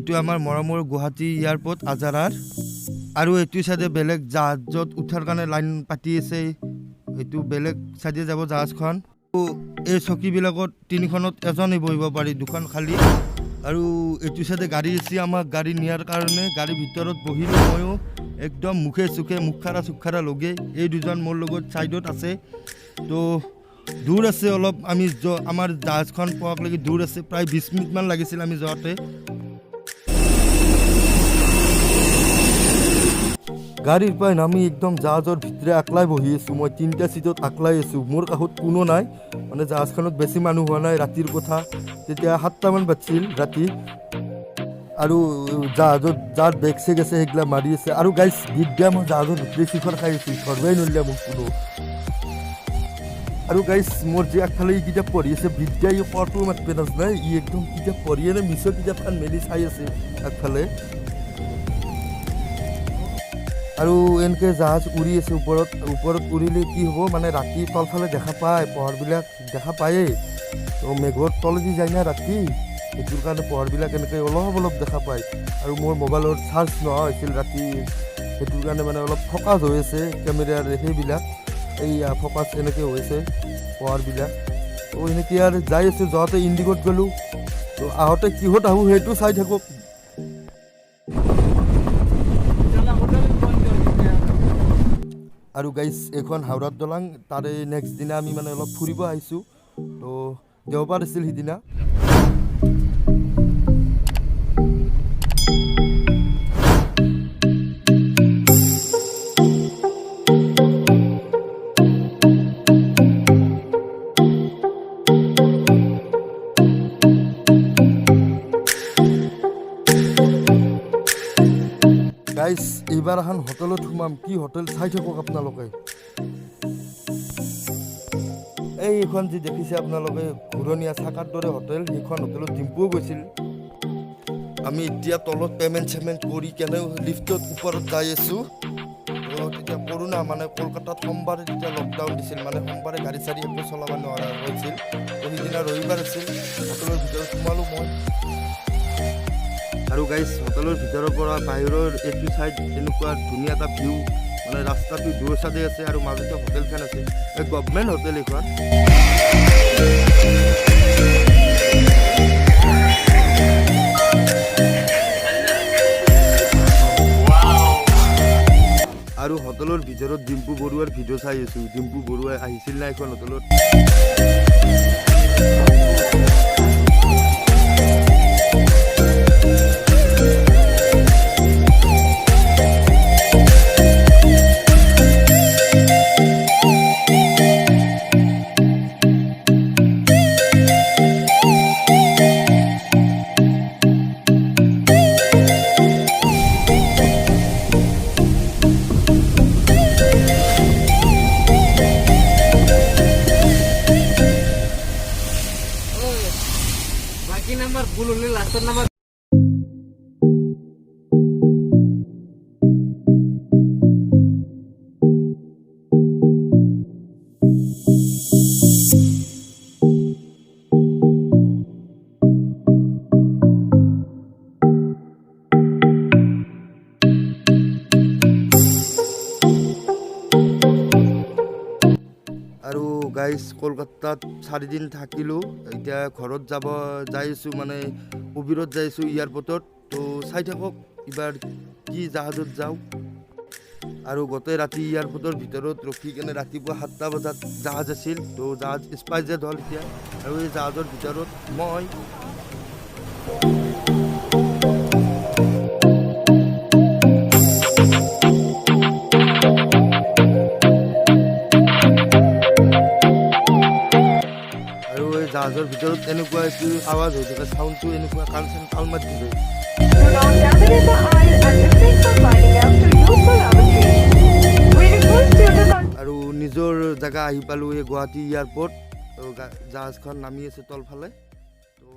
এইটো আমাৰ মৰমৰ গুৱাহাটী এয়াৰপোৰ্ট আজাৰাৰ আৰু এইটো চাইডে বেলেগ জাহাজত উঠাৰ কাৰণে লাইন পাতি আছে এইটো বেলেগ চাইডে যাব জাহাজখন এই চকীবিলাকত তিনিখনত এজনেই বহিব পাৰি দুখন খালী আৰু এইটো চাইডে গাড়ী আছে আমাক গাড়ী নিয়াৰ কাৰণে গাড়ীৰ ভিতৰত বহিলোঁ ময়ো একদম মুখে চুখে মুখাৰা লগে এই দুজন মোৰ লগত চাইডত আছে তো দূৰ আছে অলপ আমি আমাৰ জাহাজখন পোৱাকলৈকে দূৰ আছে প্ৰায় 20 মিনিটমান লাগিছিল আমি যাওঁতে গাড়ীৰ পৰা নামি একদম জাহাজৰ ভিতৰে আকলাই বহি আছোঁ মই 3টা চিটত আকলাই আছোঁ মোৰ কাষত কোনো নাই মানে জাহাজখনত বেছি মানুহ হোৱা নাই ৰাতিৰ কথা তেতিয়া 7টামান বাজিছিল ৰাতি আৰু জাহাজত যাৰ বেগ চেগ আছে সেইগিলা মাৰি আছে আৰু গাইছ গীত দিয়া মই জাহাজৰ ভিতৰে চিখৰ খাই আছোঁ ধৰবাই নলিয়া মোক কোনো আৰু গাইছ মোৰ যে আগফালে ই কিতাপ পঢ়ি আছে বিদ্যা ই পঢ়টো মাতিব নাজানে ই একদম কিতাপ পঢ়িয়ে নে মিছৰ কিতাপখন মেলি চাই আছে আগফালে আৰু এনেকৈ জাহাজ উৰি আছে ওপৰত উৰিলে কি হ'ব মানে ৰাতি তলফালে দেখা পায় পোহৰবিলাক দেখা পায়েই তো মেঘৰ তলেদি যায় না ৰাতি সেইটোৰ কাৰণে পোহৰবিলাক এনেকৈ অলপ দেখা পায় আৰু মোৰ মোবাইলৰ চাৰ্জ নোহোৱা হৈছিল ৰাতি সেইটোৰ কাৰণে মানে অলপ ফকাছ হৈ আছে কেমেৰাৰ সেইবিলাক এই ফকাছ এনেকৈ হৈছে পোহৰবিলাক তো এনেকৈ আৰু যাই আছোঁ যাওঁতে ইণ্ডিগত গ'লোঁ তো আহোঁতে কিহত আহোঁ সেইটো চাই থাকক আৰু গাইছ এখন হাওৰাৰ দলং তাৰে নেক্সট দিনা আমি মানে অলপ ফুৰিব আহিছোঁ তো দেওবাৰ আছিল সিদিনা গাইছ এইবাৰ এখন হোটেলত সোমাম কি হোটেল চাই থাকক আপোনালোকে এইখন যি দেখিছে আপোনালোকে ঘূৰণীয়া চাকাৰ দৰে হোটেল সেইখন হোটেলত ডিম্পুও গৈছিল আমি এতিয়া তলত পেমেণ্ট কৰি কেনে লিফ্টত ওপৰত যাই আছোঁ তেতিয়া কৰোণা মানে কলকাতাত সোমবাৰে তেতিয়া লকডাউন দিছিল মানে সোমবাৰে গাড়ী চাড়ী একো চলাব নোৱাৰা হৈছিল তো সিদিনা ৰবিবাৰ আছিল হোটেলৰ ভিতৰত সোমালোঁ মই আৰু গাইছ হোটেলৰ ভিতৰৰ পৰা বাহিৰৰ এইটো চাইড এনেকুৱা ধুনীয়া এটা ভিউ মানে ৰাস্তাটো দূৰ চাইডে আছে আৰু মাজতে হোটেলখন আছে এই গভৰ্ণমেণ্ট হোটেল এইখন আৰু হোটেলৰ ভিতৰত ডিম্পু বৰুৱাৰ ভিডিঅ' চাই আছোঁ ডিম্পু বৰুৱাই আহিছিল না এইখন হোটেলত नंबर भूल होने लास्ट नंबर আৰু গাইছ কলকাতাত 4 দিন থাকিলোঁ এতিয়া ঘৰত যাই আছোঁ মানে উবেৰত যাই আছোঁ এয়াৰপৰ্টত তো চাই থাকক এইবাৰ কি জাহাজত যাওঁ আৰু গোটেই ৰাতি এয়াৰপৰ্টৰ ভিতৰত ৰখি কেনে ৰাতিপুৱা 7টা বজাত জাহাজ আছিল তো জাহাজ স্পাইচজেট হ'ল এতিয়া আৰু এই জাহাজৰ ভিতৰত মই জাহাজৰ ভিতৰত এনেকুৱা এইটো আৱাজ হৈ থাকে চাউণ্ডটো এনেকুৱা কাল মাতি থাকে আৰু নিজৰ জেগা আহি পালোঁ এই গুৱাহাটী এয়াৰপৰ্ট জাহাজখন নামি আছে তলফালে তো